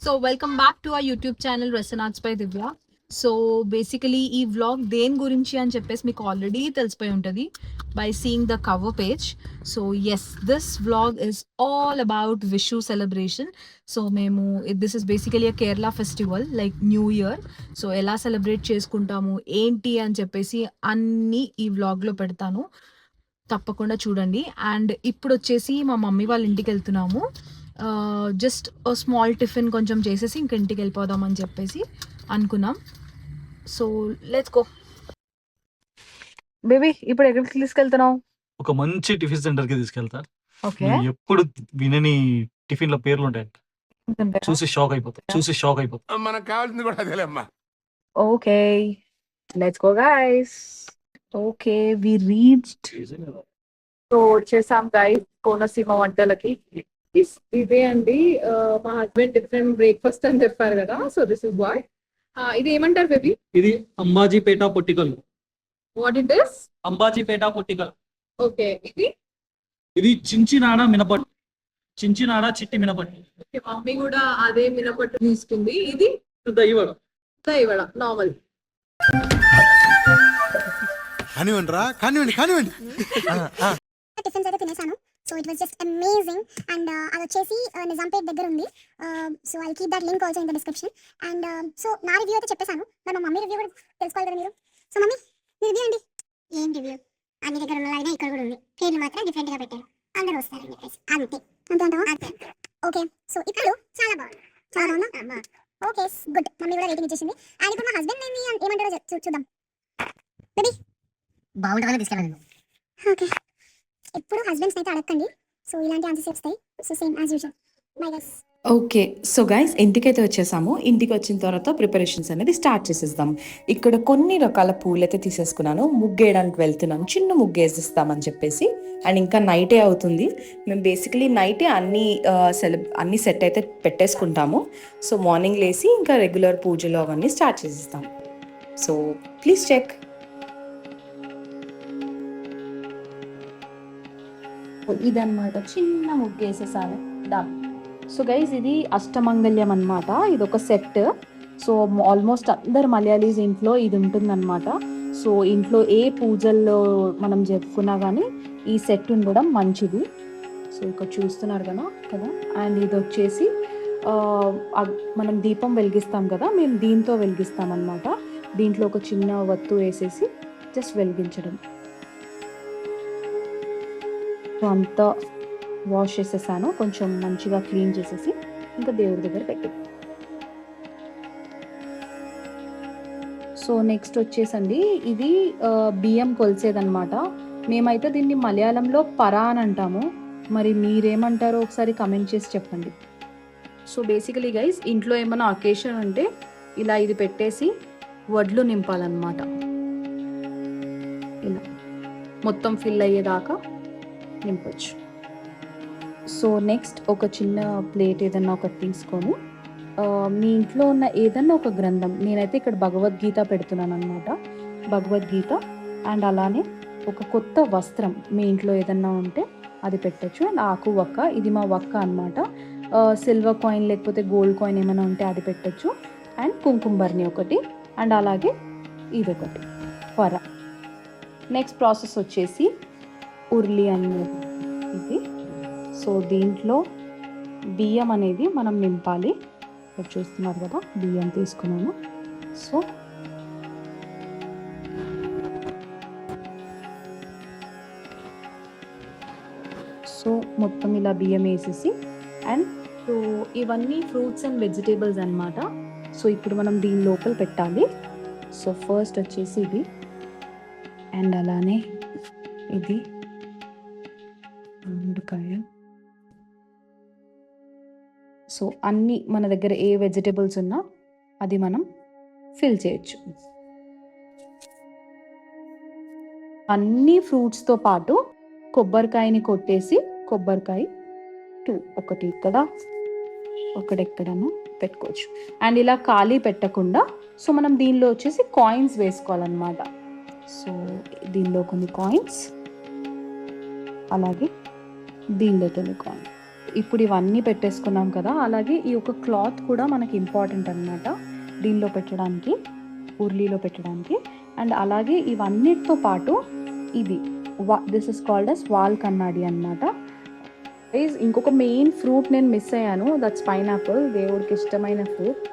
So welcome back to our YouTube channel రెసనాట్స్ by Divya. So basically ఈ vlog దేని గురించి అని చెప్పేసి మీకు ఆల్రెడీ తెలిసిపోయి ఉంటుంది by seeing the cover page. So yes, this vlog is all about Vishu celebration. So మేము this is basically a Kerala festival like new year. So ఎలా సెలబ్రేట్ చేసుకుంటాము ఏంటి అని చెప్పేసి అన్నీ ఈ వ్లాగ్లో పెడతాను, తప్పకుండా చూడండి. అండ్ ఇప్పుడు వచ్చేసి మా మమ్మీ వాళ్ళ ఇంటికి వెళ్తున్నాము. జస్ట్ స్మాల్ టిఫిన్ కొంచెం చేసేసి ఇంక ఇంటికి వెళ్ళిపోదాం అని చెప్పేసి అనుకున్నాం. So let's go. బేబీ ఇప్పుడు ఎక్కడికి తీసుకెళ్తున్నావు? ఒక మంచి టిఫిన్ సెంటర్ కి తీసుకెళ్తా. ఓకే, ఎప్పుడు వినని టిఫిన్ల పేర్లు ఉంటాయి, చూసి షాక్ అయిపోతా. మనకు కావాల్సింది కూడా అదేలేమ్మా. Okay, let's go guys. Okay, we reached. So వచ్చేసాం గైస్ కోనసీమ వంటలకి. ఇదే అండి, మా హస్బెండ్ డిఫరెంట్ బ్రేక్ఫాస్ట్ అని చెప్పారు కదా. So this is what. ఇది ఏమంటారు బేబీ? ఇది Ambajipeta Pottikal. What it is? Ambajipeta Pottikal. Okay, ఇది చించినాడ మినపట్టు, చించినాడ చిట్టి మినపట్టు. మమ్మీ కూడా అదే మినపట్టు తీసుకుంది. ఇది దైవడ దైవడ నార్మల్. కానివ్వండి రా, కానివ్వండి. టిఫిన్స్ అయితే తినేసాను. So it was just amazing. And అది వచ్చేసి నిజాంపేట్ దగ్గర ఉంది. So I keep that link also in the description. And so నా రివ్యూ అయితే చెప్పేశాను, మరి మా మమ్మీ రివ్యూ కూడా తెలుసుకోవాలి కదా మీరు. సో మమ్మీ మీ రివ్యూ అండి. ఏం రివ్యూ, అన్ని దగ్గర ఉన్నలాగానే ఇక్కడ కూడా ఉంది, పేర్లు మాత్రం డిఫరెంట్ గా పెట్టారు, అందరూ వస్తారని చెప్పేసి అంతే అంటావా? అంతే. ఓకే, సో ఇప్పుడు చాలా బాగుందా? ఓకే గుడ్, మమ్మీ కూడా రేటింగ్ ఇచ్చేసింది. అండ్ ఇప్పుడు మా హస్బెండ్ ఏమంటారో చూద్దాం. బేబీ బాగుంటుందని తీసుకెళ్ళండి. ఓకే, ఎప్పుడు హస్బెండ్స్ అయితే అడగండి. సో ఇలాంటి ఆన్సర్స్ వస్తాయి. So same as usual. Bye guys. Okay, so guys ఇంటికైతే వచ్చేసాము. ఇంటికి వచ్చిన తర్వాత ప్రిపరేషన్స్ అనేది స్టార్ట్ చేసేద్దాం. ఇక్కడ కొన్ని రకాల పూలు అయితే తీసేసుకున్నాను, ముగ్గేయడానికి వెళ్తున్నాను, చిన్న ముగ్గు వేసేస్తామని చెప్పేసి. అండ్ ఇంకా నైటే అవుతుంది. మేము బేసికలీ నైటే అన్ని సెట్ అయితే పెట్టేసుకుంటాము. సో మార్నింగ్ లేసి ఇంకా రెగ్యులర్ పూజలు అవన్నీ స్టార్ట్ చేసేస్తాం. So please check. ఇదన్నమాట, చిన్న ముగ్గు వేసేసాను. డన్. సో గైజ్ ఇది అష్టమంగళ్యం అన్నమాట. ఇది ఒక సెట్. సో ఆల్మోస్ట్ అందరు మలయాళీస్ ఇంట్లో ఇది ఉంటుందన్నమాట. సో ఇంట్లో ఏ పూజల్లో మనం చెప్పుకున్నా కానీ ఈ సెట్ ఉండడం మంచిది. సో ఇక్కడ చూస్తున్నారు కదా. అండ్ ఇది వచ్చేసి మనం దీపం వెలిగిస్తాం కదా, మేము దీంతో వెలిగిస్తాం అన్నమాట. దీంట్లో ఒక చిన్న వత్తు వేసేసి జస్ట్ వెలిగించడం. సో అంతా వాష్ చేసేసాను, కొంచెం మంచిగా క్లీన్ చేసేసి ఇంకా దేవుడి దగ్గర పెట్టి. సో నెక్స్ట్ వచ్చేసండి, ఇది బియ్యం కొలిసేదనమాట. మేమైతే దీన్ని మలయాళంలో పరా అని అంటాము. మరి మీరేమంటారో ఒకసారి కమెంట్ చేసి చెప్పండి. సో బేసికలీ గైస్ ఇంట్లో ఏమైనా అకేషన్ ఉంటే ఇలా ఇది పెట్టేసి వడ్లు నింపాలన్నమాట. ఇలా మొత్తం ఫిల్ అయ్యేదాకా నింపొచ్చు. సో నెక్స్ట్ ఒక చిన్న ప్లేట్ ఏదన్నా ఒకటి తీసుకొని మీ ఇంట్లో ఉన్న ఏదన్నా ఒక గ్రంథం, నేనైతే ఇక్కడ భగవద్గీత పెడుతున్నాను అనమాట. భగవద్గీత అండ్ అలానే ఒక కొత్త వస్త్రం మీ ఇంట్లో ఏదన్నా ఉంటే అది పెట్టచ్చు. అండ్ ఆకు వక్క, ఇది మా వక్క అనమాట. సిల్వర్ కాయిన్ లేకపోతే గోల్డ్ కాయిన్ ఏమైనా ఉంటే అది పెట్టచ్చు. అండ్ కుంకుమబర్ని ఒకటి, అండ్ అలాగే ఇదొకటి పర. నెక్స్ట్ ప్రాసెస్ వచ్చేసి ఉర్లి అనేది ఇది. సో దీంట్లో బియ్యం అనేది మనం నింపాలి. ఇక్కడ చూస్తున్నారు కదా, బియ్యం తీసుకున్నాను. సో మొత్తం ఇలా బియ్యం వేసేసి, అండ్ సో ఇవన్నీ ఫ్రూట్స్ అండ్ వెజిటేబుల్స్ అన్నమాట. సో ఇప్పుడు మనం దీని లోపల పెట్టాలి. సో ఫస్ట్ వచ్చేసి ఇది, అండ్ అలానే ఇది మామిడికాయ. సో అన్నీ మన దగ్గర ఏ వెజిటేబుల్స్ ఉన్నా అది మనం ఫిల్ చేయొచ్చు. అన్ని ఫ్రూట్స్తో పాటు కొబ్బరికాయని కొట్టేసి, కొబ్బరికాయ ఒకటి ఇక్కడ ఒకడెక్కడను పెట్టుకోవచ్చు. అండ్ ఇలా ఖాళీ పెట్టకుండా సో మనం దీనిలో వచ్చేసి కాయిన్స్ వేసుకోవాలన్నమాట. సో దీనిలో కొన్ని కాయిన్స్, అలాగే దీనిలో కొన్ని కాయిన్స్. ఇప్పుడు ఇవన్నీ పెట్టేసుకున్నాం కదా, అలాగే ఈ ఒక క్లాత్ కూడా మనకి ఇంపార్టెంట్ అనమాట దీనిలో పెట్టడానికి, ఉర్లీలో పెట్టడానికి. అండ్ అలాగే ఇవన్నిటితో పాటు ఇది this is called as Valkannadi అనమాట. ఇంకొక మెయిన్ ఫ్రూట్ నేను మిస్ అయ్యాను, దట్స్ పైనాపిల్, దేవుడికి ఇష్టమైన ఫ్రూట్.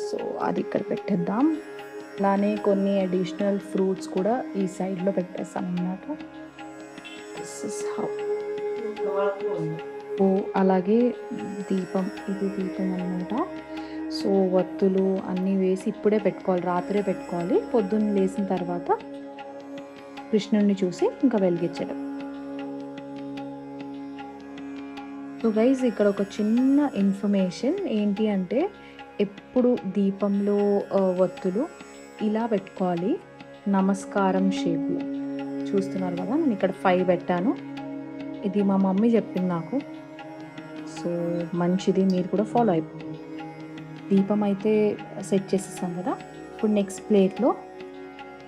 సో అది ఇక్కడ పెట్టేద్దాం. అలానే కొన్ని అడిషనల్ ఫ్రూట్స్ కూడా ఈ సైడ్లో పెట్టేస్తాం అన్నమాట. This is how. అలాగే దీపం, ఇది దీపం అన్నమాట. సో వత్తులు అన్నీ వేసి ఇప్పుడే పెట్టుకోవాలి, రాత్రే పెట్టుకోవాలి. పొద్దున్న లేచిన తర్వాత కృష్ణుడిని చూసి ఇంకా వెలిగించడం. సో గైజ్ ఇక్కడ ఒక చిన్న ఇన్ఫర్మేషన్ ఏంటి అంటే, ఎప్పుడు దీపంలో వత్తులు ఇలా పెట్టుకోవాలి, నమస్కారం షేప్లో. చూస్తున్నారు కదా, నేను ఇక్కడ 5 పెట్టాను. ఇది మా మమ్మీ చెప్పింది నాకు. సో మంచిది, మీరు కూడా ఫాలో అయిపోండి. దీపం అయితే సెట్ చేసేసాం కదా. ఇప్పుడు నెక్స్ట్ ప్లేట్లో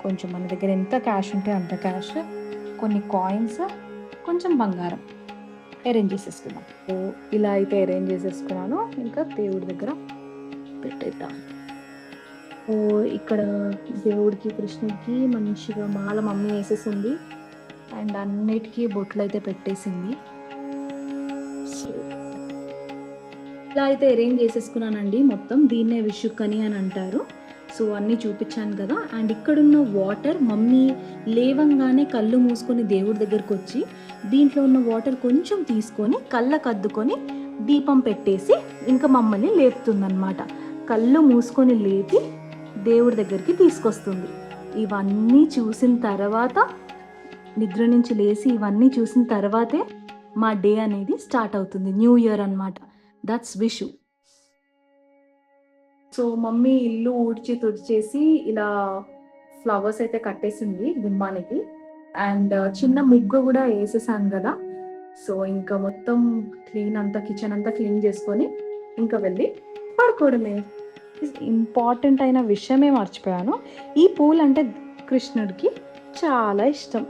కొంచెం మన దగ్గర ఎంత క్యాష్ ఉంటే అంత క్యాష్, కొన్ని కాయిన్స్, కొంచెం బంగారం అరేంజ్ చేసేసుకున్నాం. సో ఇలా అయితే అరేంజ్ చేసేసుకున్నాను. ఇంకా దేవుడి దగ్గర పెట్టేద్దాం. ఓ ఇక్కడ దేవుడికి కృష్ణుడికి మంచిగా మాల మమ్మీ వేసేసింది. అండ్ అన్నిటికీ బొట్లు అయితే పెట్టేసింది. సో ఇలా అయితే అరేంజ్ చేసేసుకున్నానండి మొత్తం. దీన్నే విషుక్కని అని అంటారు. సో అన్నీ చూపించాను కదా. అండ్ ఇక్కడున్న వాటర్ మమ్మీ లేవంగానే కళ్ళు మూసుకొని దేవుడి దగ్గరకు వచ్చి దీంట్లో ఉన్న వాటర్ కొంచెం తీసుకొని కళ్ళకు అద్దుకొని దీపం పెట్టేసి ఇంకా మమ్మల్ని లేపుతుందన్నమాట. కళ్ళు మూసుకొని లేపి దేవుడి దగ్గరికి తీసుకొస్తుంది. ఇవన్నీ చూసిన తర్వాత, నిద్ర నుంచి లేచి ఇవన్నీ చూసిన తర్వాతే మా డే అనేది స్టార్ట్ అవుతుంది. న్యూ ఇయర్ అన్నమాట. దట్స్ విషు. సో మమ్మీ ఇల్లు ఊడ్చి తుడిచేసి ఇలా ఫ్లవర్స్ అయితే కట్టేసింది గుమ్మానికి. అండ్ చిన్న ముగ్గు కూడా వేసేసాను కదా. సో ఇంకా మొత్తం క్లీన్ అంతా, కిచెన్ అంతా క్లీన్ చేసుకొని ఇంకా వెళ్ళి పడుకోవడమే. ఇంపార్టెంట్ అయిన విషయమే మర్చిపోయాను, ఈ పూలు అంటే కృష్ణుడికి చాలా ఇష్టం.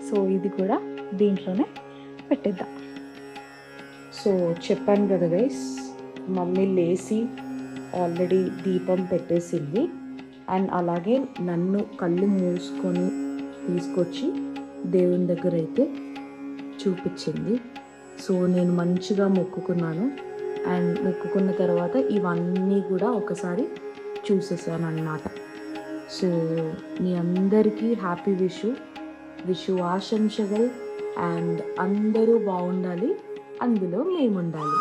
సో ఇది కూడా దీంట్లోనే పెట్టేద్దాం. సో చెప్పాను కదా గైస్, మమ్మీ లేచి ఆల్రెడీ దీపం పెట్టేసింది. అండ్ అలాగే నన్ను కళ్ళు మూసుకొని తీసుకొచ్చి దేవుని దగ్గర అయితే చూపించింది. సో నేను మంచిగా మొక్కుకున్నాను. అండ్ మొక్కుకున్న తర్వాత ఇవన్నీ కూడా ఒకసారి చూసేసాను అన్నమాట. సో మీ అందరికీ హ్యాపీ విషు ఆశంసలు. అండ్ అందరూ బాగుండాలి, అందులో మేము ఉండాలి.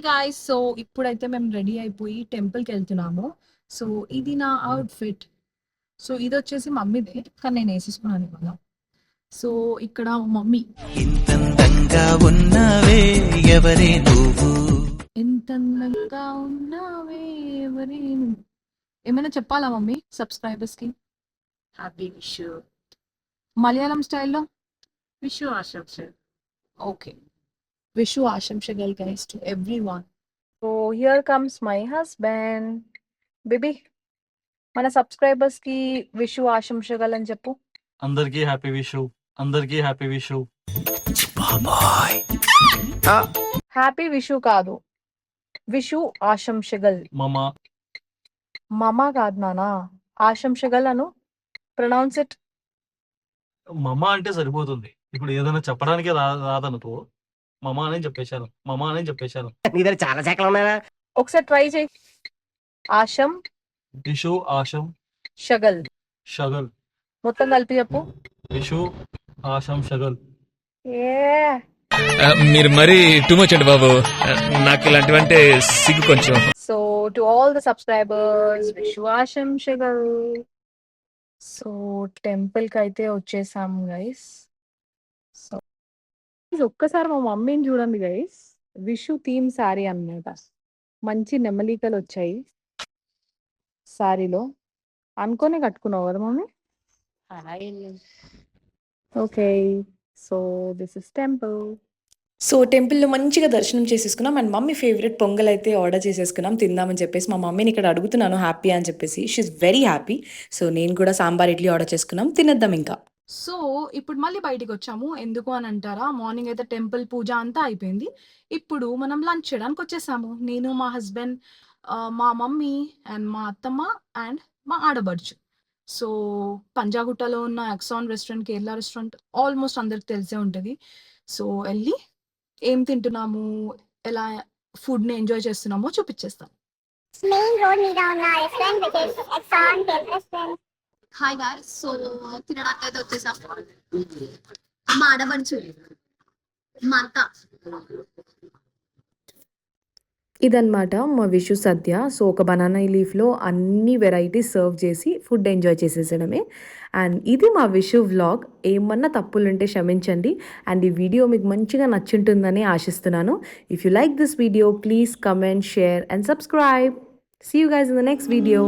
గాయ్స్, సో ఇప్పుడైతే మేము రెడీ అయిపోయి టెంపుల్కి వెళ్తున్నాము. సో ఇది నా అవుట్ఫిట్. సో ఇది వచ్చేసి మమ్మీది, కానీ నేను వేసేసుకున్నాను కదా. సో ఇక్కడ మమ్మీ, ఎంతందంగా ఉన్నావే ఎవరే నువ్వు, ఏమైనా చెప్పాలా మమ్మీ సబ్స్క్రైబర్స్కి? హ్యాపీ విషు. మలయాళం స్టైల్లో విషు ఆశంసలు. ఓకే, విషు ఆశంసలు guys to everyone. So here comes my husband. Baby, మన సబ్స్క్రైబర్స్కి విషు ఆశంసలు అని చెప్పు. అందరికీ హ్యాపీ విషు, అందరికీ హ్యాపీ విషు. హ్యాపీ విషు కాదు, విషు ఆశంసలు. మమా కాదు నానా, ఆశంసలు అను. Pronounce it. మమా అంటే సరిపోతుంది. ఇప్పుడు ఏదైనా చెప్పడానికి రాదనుకో, మమా అని చెప్పేశాను, మమా అని చెప్పేశాను. నీ దగ్గర చాలా శాఖలు ఉన్నాయా? ఒకసారి ట్రై చేయి. ఆశం విషు ఆశం షగల్. షగల్ మొత్తం కలిపి చెప్పు. విషు ఆశం షగల్. మీరు మరీ టూ మచ్ అండి బాబు, నాకు ఇలాంటివంటే సిగ్గు కొంచెం. So to all the subscribers, Vishu ఆశం షగల్. సో టెంపుల్కి అయితే వచ్చేసాం గైస్. సో ఒక్కసారి మా మమ్మీని చూడండి గైస్, విషు థీమ్ శారీ అన్నమాట. మంచి నెమలికలు వచ్చాయి శారీలో. అనుకోనే కట్టుకున్నావు కదా mummy? Okay, so this is temple. So టెంపుల్లో మంచిగా దర్శనం చేసేసుకున్నాం. అండ్ మమ్మీ ఫేవరెట్ పొంగల్ అయితే ఆర్డర్ చేసేసుకున్నాం తిందామని చెప్పేసి. మా మమ్మీని ఇక్కడ అడుగుతున్నాను హ్యాపీ అని చెప్పేసి. She is very happy. సో నేను కూడా సాంబార్ ఇడ్లీ ఆర్డర్ చేసుకున్నాం, తినేద్దాం ఇంకా. సో ఇప్పుడు మళ్ళీ బయటికి వచ్చాము. ఎందుకు అని అంటారా? మార్నింగ్ అయితే టెంపుల్ పూజ అంతా అయిపోయింది. ఇప్పుడు మనం లంచ్ చేయడానికి వచ్చేసాము. నేను, మా హస్బెండ్, మా మమ్మీ అండ్ మా అత్తమ్మ అండ్ మా ఆడబడుచు. సో పంజాగుట్టలో ఉన్న exon restaurant, Kerala restaurant almost అందరికి తెలిసే ఉంటుంది. సో వెళ్ళి ఏం తింటున్నాము, ఎలా ఫుడ్ని ఎంజాయ్ చేస్తున్నామో చూపించేస్తాను. మెయిన్ రోడ్ మీద ఉన్న restaurant which is exon restaurant. Hi guys, so తినడానికి అయితే వచ్చేసాం. మా ఆడపడుచు, మా అత్త. ఇదన్నమాట మా విషు సద్య. సో ఒక బనానా లీఫ్లో అన్ని వెరైటీస్ సర్వ్ చేసి ఫుడ్ ఎంజాయ్ చేసేసడమే. అండ్ ఇది మా విషు వ్లాగ్. ఏమన్నా తప్పులుంటే క్షమించండి. అండ్ ఈ వీడియో మీకు మంచిగా నచ్చుంటుందని ఆశిస్తున్నాను. If you like this video, please comment, share and subscribe. See you guys in the next video.